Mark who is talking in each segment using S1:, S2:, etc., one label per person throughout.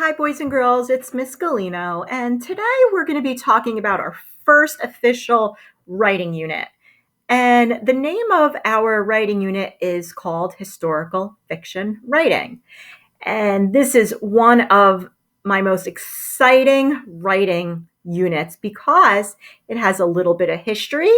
S1: Hi, boys and girls. It's Miss Galino, and today we're going to be talking about our first official writing unit. And the name of our writing unit is called Historical Fiction Writing. And this is one of my most exciting writing units because it has a little bit of history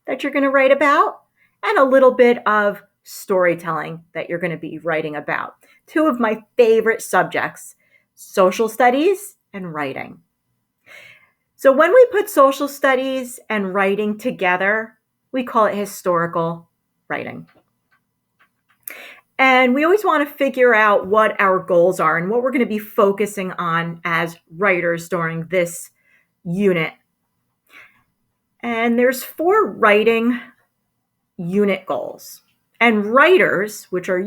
S1: that you're going to write about and a little bit of storytelling that you're going to be writing about. Two of my favorite subjects, social studies and writing. So when we put social studies and writing together, we call it historical writing. And we always want to figure out what our goals are and what we're going to be focusing on as writers during this unit. And there's 4 writing unit goals. And writers, which are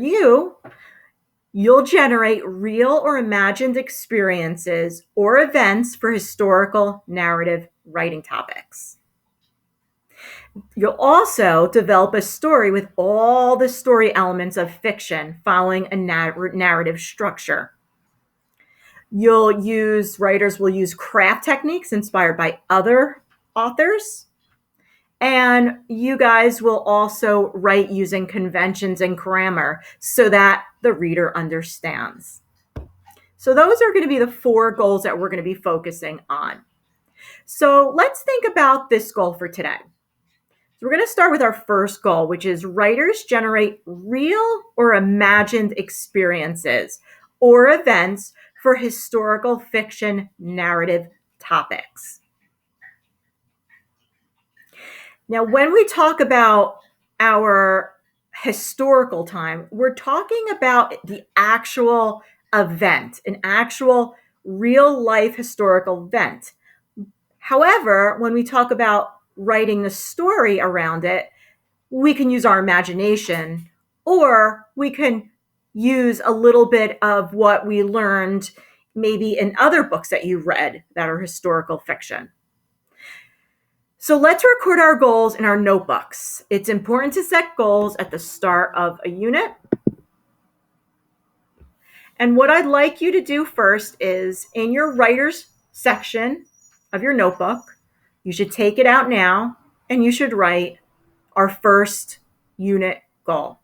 S1: you'll generate real or imagined experiences or events for historical narrative writing topics. You'll also develop a story with all the story elements of fiction following a narrative structure. Writers will use craft techniques inspired by other authors. And you guys will also write using conventions and grammar so that the reader understands. So those are going to be the 4 goals that we're going to be focusing on. So let's think about this goal for today. So we're going to start with our first goal, which is writers generate real or imagined experiences or events for historical fiction narrative topics. Now, when we talk about our historical time, we're talking about the actual event, an actual real life historical event. However, when we talk about writing the story around it, we can use our imagination, or we can use a little bit of what we learned maybe in other books that you read that are historical fiction. So let's record our goals in our notebooks. It's important to set goals at the start of a unit. And what I'd like you to do first is in your writers section of your notebook, you should take it out now and you should write our first unit goal,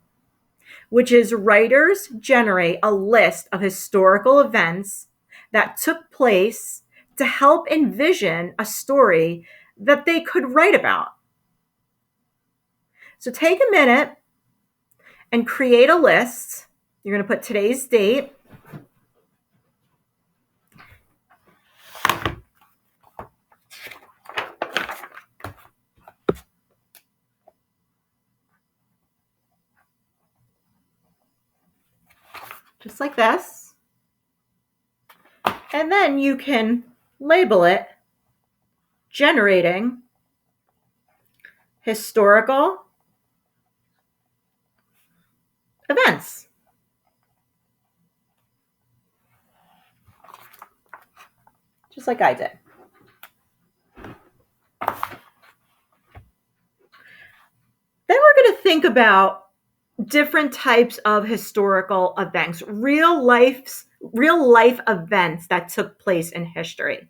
S1: which is writers generate a list of historical events that took place to help envision a story that they could write about. So take a minute and create a list. You're going to put today's date. Just like this. And then you can label it generating historical events. Just like I did. Then we're going to think about different types of historical events, real life events that took place in history.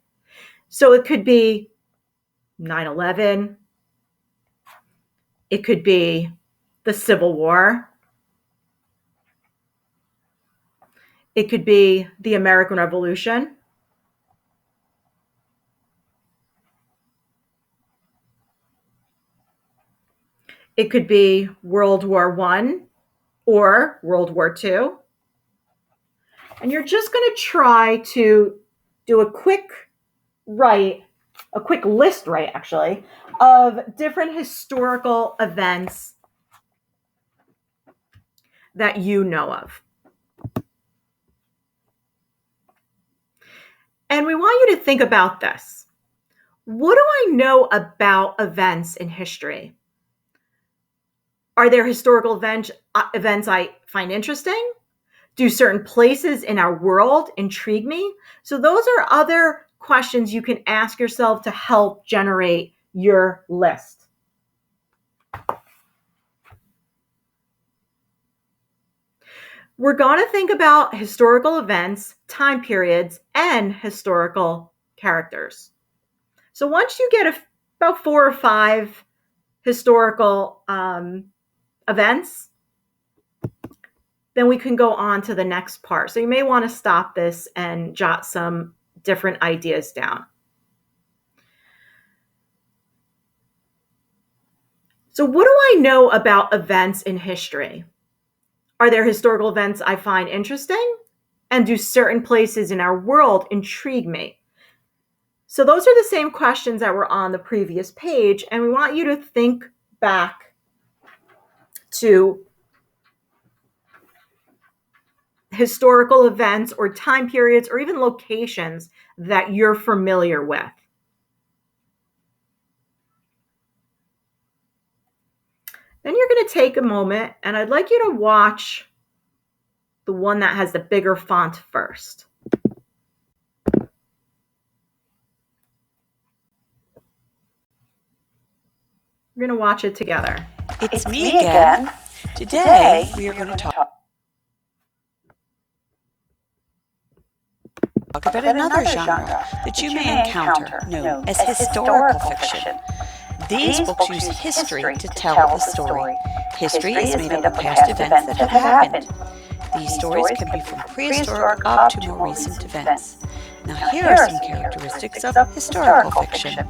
S1: So it could be 9/11. It could be the Civil War. It could be the American Revolution. It could be World War I or World War II. And you're just going to try to do a quick list actually, of different historical events that you know of. And we want you to think about this. What do I know about events in history? Are there historical events I find interesting? Do certain places in our world intrigue me? So those are other questions you can ask yourself to help generate your list. We're going to think about historical events, time periods, and historical characters. So once you get about 4 or 5 historical events, then we can go on to the next part. So you may want to stop this and jot some different ideas down. So what do I know about events in history? Are there historical events I find interesting? And do certain places in our world intrigue me? So those are the same questions that were on the previous page, and we want you to think back to historical events or time periods or even locations that you're familiar with. Then you're going to take a moment, and I'd like you to watch the one that has the bigger font first. We're going to watch it together.
S2: It's me again. Today we are going to talk about another genre that you may encounter known as historical fiction. These books use history to tell the story. History is made up of past events that have happened. These stories can be from prehistoric up to more recent events. Now here are some characteristics of historical fiction.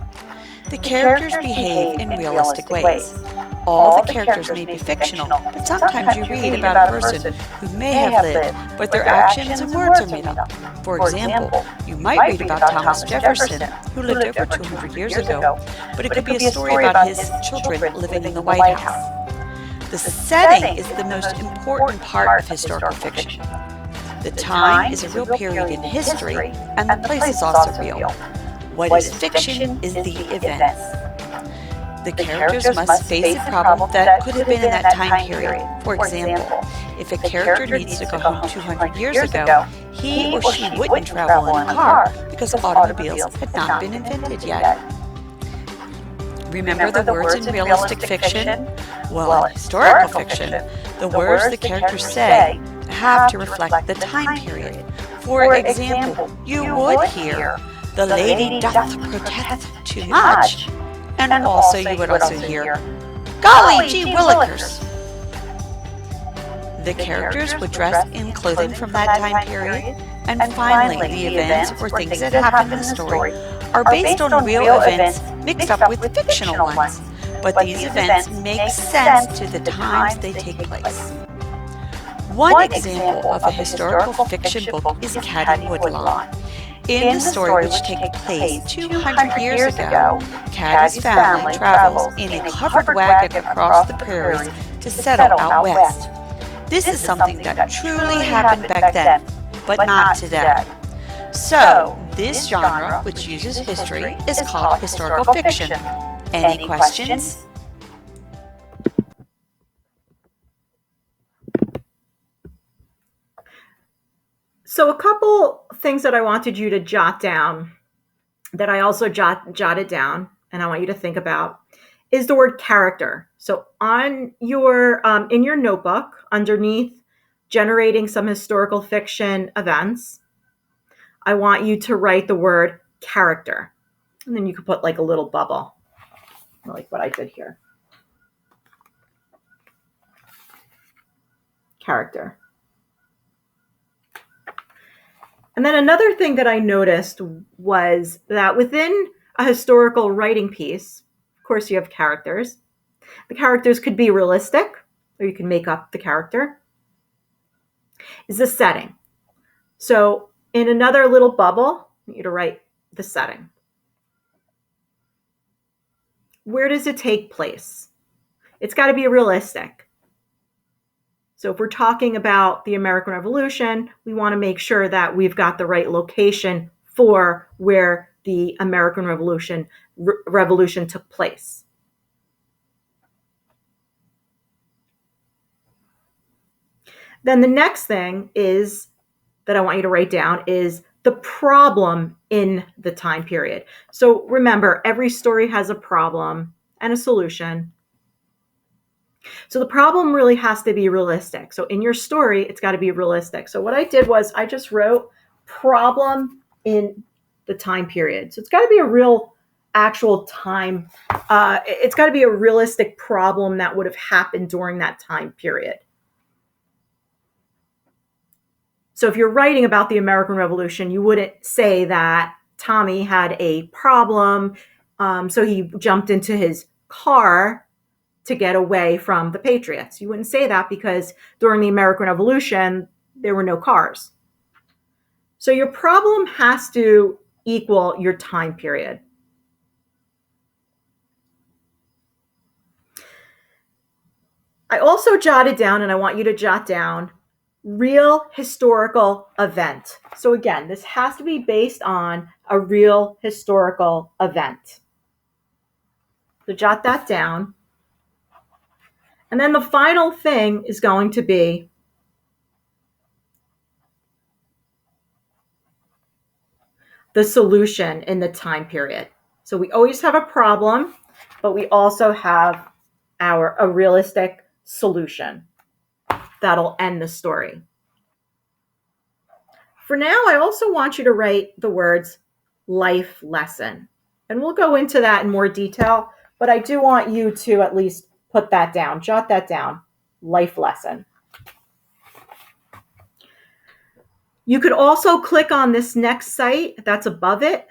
S2: The characters behave in realistic ways. All the characters may be fictional, but sometimes you read about a person who may have lived, but their actions and words are made up. For example, you might read about Thomas Jefferson, who lived over 200 years ago, but it could be a story about his children living in the White House. The setting is the most important part of historical fiction. The time is a real period in history, and the place is also real. What is fiction is the events. The characters must face a problem that could have been in that time period. For example, if a character needs to go home 200 years ago, he or she wouldn't travel in a car because automobiles had not been invented yet. Remember the words in realistic fiction? Well, in historical fiction, the words the characters say have to reflect the time period. For example, you would hear, "The lady doth protest too much," and also you would also hear, "Golly gee willikers." The characters would dress in clothing from that time period, and finally the events or things that happen in the story are based on real events mixed up with fictional ones, but these events make sense to the times they take place. One example of a historical fiction book is Cat in Woodlawn. In the story, which takes place 200 years ago, Caddy's family travels in a covered wagon across the prairies to settle out west. This is something that truly happened back then, but not today. So, this genre, which uses history, is called historical fiction. Any questions?
S1: So a couple things that I wanted you to jot down that I also jotted down and I want you to think about is the word character. So on your in your notebook underneath generating some historical fiction events, I want you to write the word character. And then you could put like a little bubble, like what I did here. Character. And then another thing that I noticed was that within a historical writing piece, of course, you have characters. The characters could be realistic, or you can make up the character. Is the setting. So in another little bubble, I want you to write the setting. Where does it take place? It's got to be realistic. So if we're talking about the American Revolution, we want to make sure that we've got the right location for where the American Revolution took place. Then the next thing is that I want you to write down is the problem in the time period. So remember, every story has a problem and a solution. So the problem really has to be realistic. So in your story, it's got to be realistic. So what I did was I just wrote problem in the time period. So it's got to be a real actual time. It's got to be a realistic problem that would have happened during that time period. So if you're writing about the American Revolution, you wouldn't say that Tommy had a problem, so he jumped into his car to get away from the Patriots. You wouldn't say that because during the American Revolution, there were no cars. So your problem has to equal your time period. I also jotted down, and I want you to jot down, real historical event. So again, this has to be based on a real historical event. So jot that down. And then the final thing is going to be the solution in the time period. So we always have a problem, but we also have a realistic solution that'll end the story. For now, I also want you to write the words life lesson. And we'll go into that in more detail, but I do want you to at least put that down, jot that down, life lesson. You could also click on this next site that's above it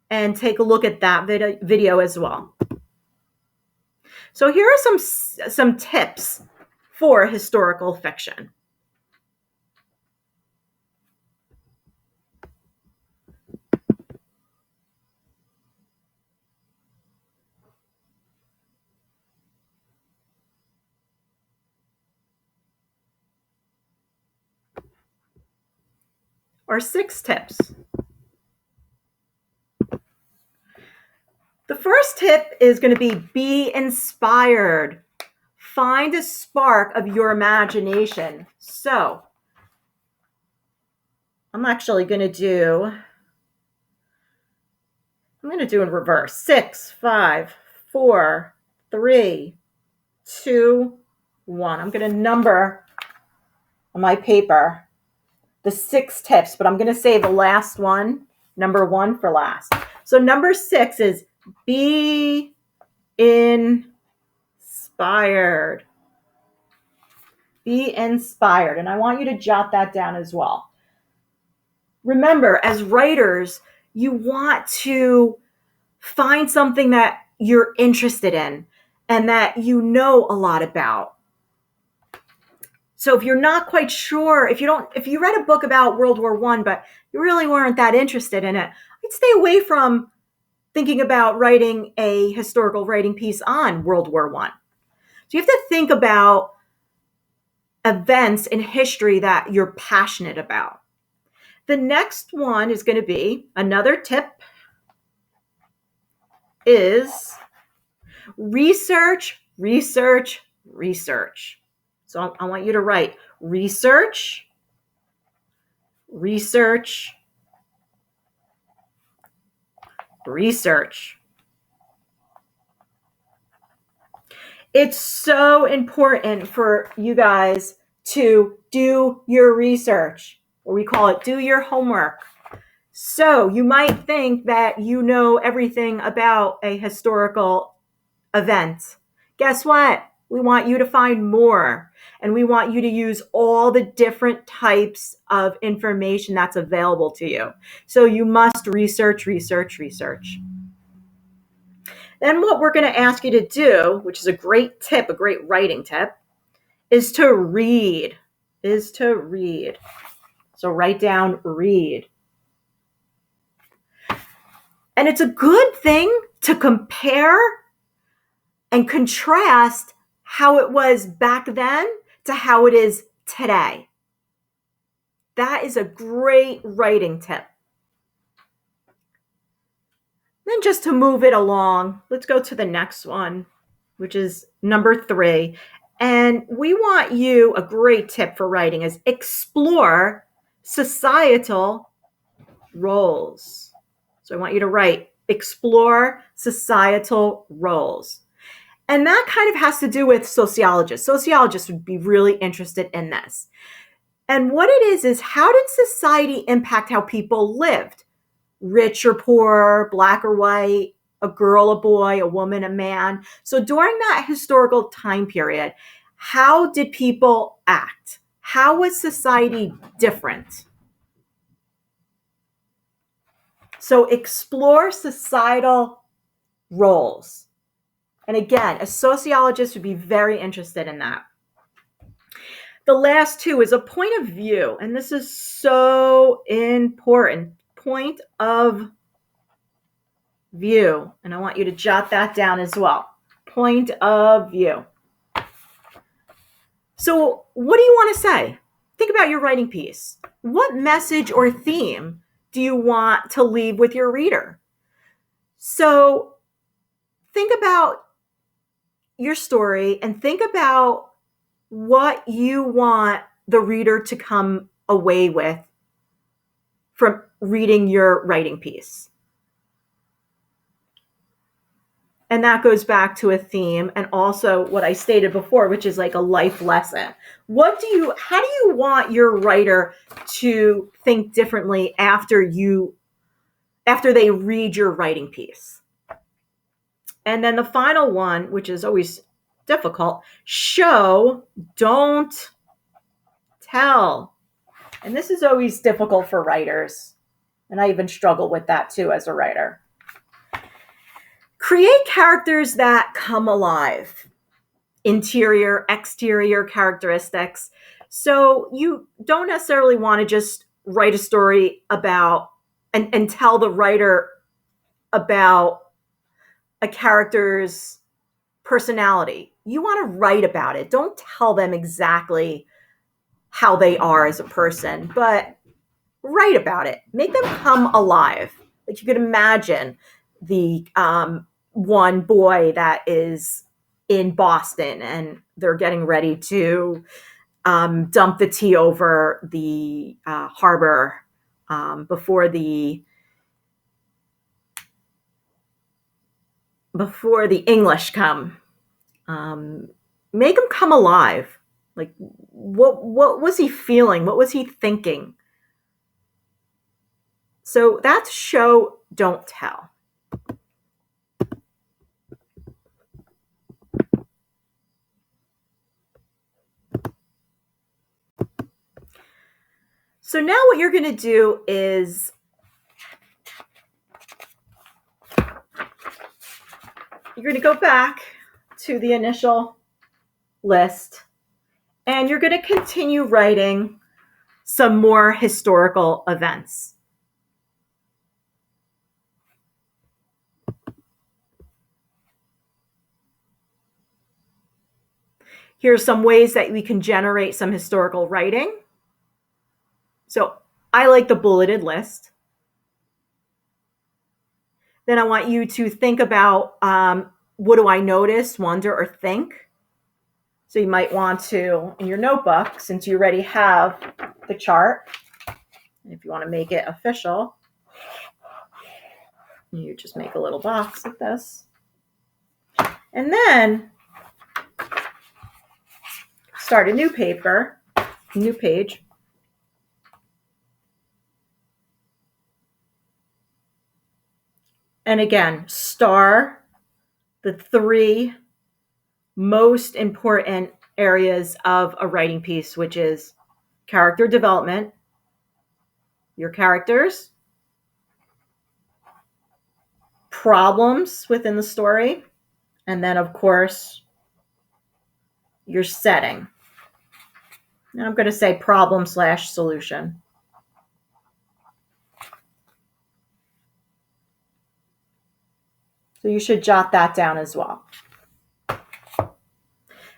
S1: and take a look at that video as well. So here are some tips for historical fiction. Or 6 tips. The first tip is going to be inspired. Find a spark of your imagination. So I'm actually going to do in reverse. 6, 5, 4, 3, 2, 1. I'm going to number on my paper the 6 tips, but I'm going to say the last one, number 1, for last. So number 6 is be inspired. Be inspired. And I want you to jot that down as well. Remember, as writers, you want to find something that you're interested in and that you know a lot about. So if you're not quite sure, if you read a book about World War I, but you really weren't that interested in it, I'd stay away from thinking about writing a historical writing piece on World War I. So you have to think about events in history that you're passionate about. The next one is going to be, another tip is research, research, research. So I want you to write research, research, research. It's so important for you guys to do your research, or we call it do your homework. So you might think that you know everything about a historical event. Guess what? We want you to find more, and we want you to use all the different types of information that's available to you. So you must research, research, research. Then what we're going to ask you to do, which is a great tip, a great writing tip, is to read. So write down read. And it's a good thing to compare and contrast how it was back then to how it is today. That is a great writing tip. Then just to move it along, let's go to the next one, which is number 3. And we want you, a great tip for writing is explore societal roles. So I want you to write explore societal roles. And that kind of has to do with sociologists. Sociologists would be really interested in this. And what it is how did society impact how people lived? Rich or poor, black or white, a girl, a boy, a woman, a man. So during that historical time period, how did people act? How was society different? So explore societal roles. And again, a sociologist would be very interested in that. The last two is a point of view, and this is so important. Point of view. And I want you to jot that down as well. Point of view. So, what do you want to say? Think about your writing piece. What message or theme do you want to leave with your reader? So, think about your story and think about what you want the reader to come away with from reading your writing piece. And that goes back to a theme and also what I stated before, which is like a life lesson. How do you want your writer to think differently after they read your writing piece? And then the final one, which is always difficult, show, don't tell. And this is always difficult for writers. And I even struggle with that too as a writer. Create characters that come alive. Interior, exterior characteristics. So you don't necessarily want to just write a story about and tell the writer about a character's personality. You want to write about it. Don't tell them exactly how they are as a person, but write about it. Make them come alive. Like you could imagine the one boy that is in Boston and they're getting ready to dump the tea over the harbor before the English come. Make him come alive. Like what was he feeling? What was he thinking? So that's show, don't tell. So now what you're going to do is you're going to go back to the initial list and you're going to continue writing some more historical events. Here's some ways that we can generate some historical writing. So I like the bulleted list. Then I want you to think about what do I notice, wonder, or think? So you might want to, in your notebook, since you already have the chart, if you want to make it official, you just make a little box like this. And then start a new page. And again, star the 3 most important areas of a writing piece, which is character development, your characters, problems within the story, and then, of course, your setting. And I'm going to say problem/solution. So you should jot that down as well.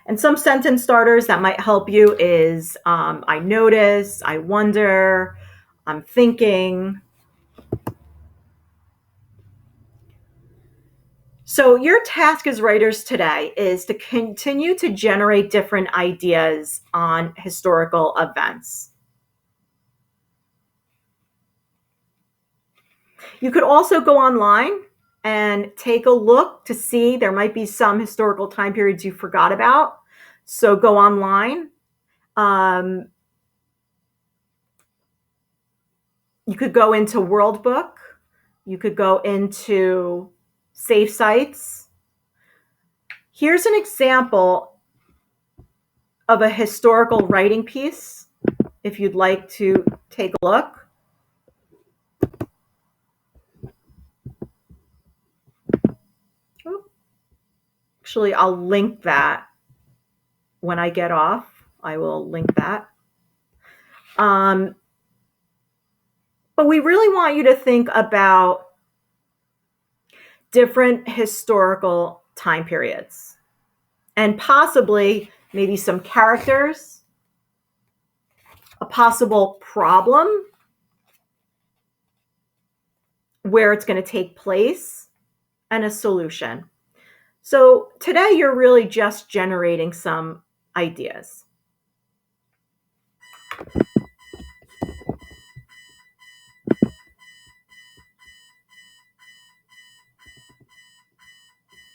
S1: And some sentence starters that might help you is I notice, I wonder, I'm thinking. So your task as writers today is to continue to generate different ideas on historical events. You could also go online and take a look to see. There might be some historical time periods you forgot about. So go online. You could go into World Book. You could go into Safe Sites. Here's an example of a historical writing piece, if you'd like to take a look. Actually, I'll link that when I get off. I will link that. But we really want you to think about different historical time periods and possibly maybe some characters, a possible problem, where it's going to take place, and a solution. So today you're really just generating some ideas.